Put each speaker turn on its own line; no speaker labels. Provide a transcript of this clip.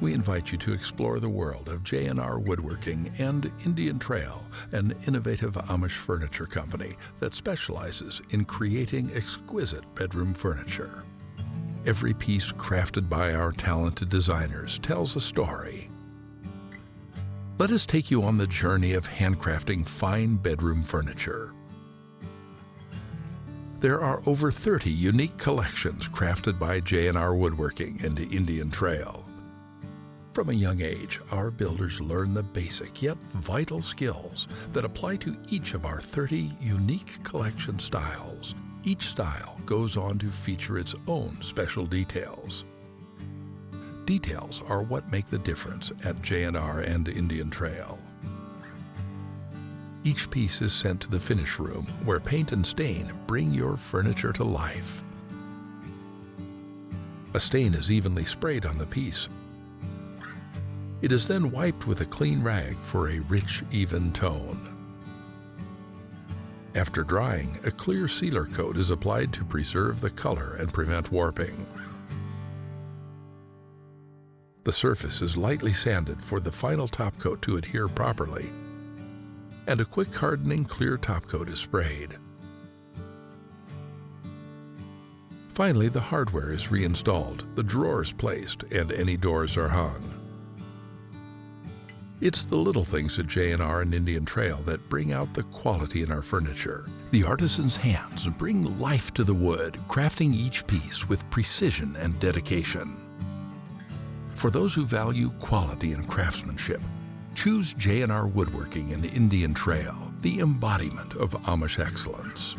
We invite you to explore the world of J&R Woodworking and Indian Trail, an innovative Amish furniture company that specializes in creating exquisite bedroom furniture. Every piece crafted by our talented designers tells a story. Let us take you on the journey of handcrafting fine bedroom furniture. There are over 30 unique collections crafted by J&R Woodworking and Indian Trail. From a young age, our builders learn the basic yet vital skills that apply to each of our 30 unique collection styles. Each style goes on to feature its own special details. Details are what make the difference at J&R and Indian Trail. Each piece is sent to the finish room where paint and stain bring your furniture to life. A stain is evenly sprayed on the piece. It is then wiped with a clean rag for a rich, even tone. After drying, a clear sealer coat is applied to preserve the color and prevent warping. The surface is lightly sanded for the final top coat to adhere properly, and a quick hardening clear top coat is sprayed. Finally, the hardware is reinstalled, the drawers placed, and any doors are hung. It's the little things at J&R and Indian Trail that bring out the quality in our furniture. The artisan's hands bring life to the wood, crafting each piece with precision and dedication. For those who value quality and craftsmanship, choose J&R Woodworking and Indian Trail, the embodiment of Amish excellence.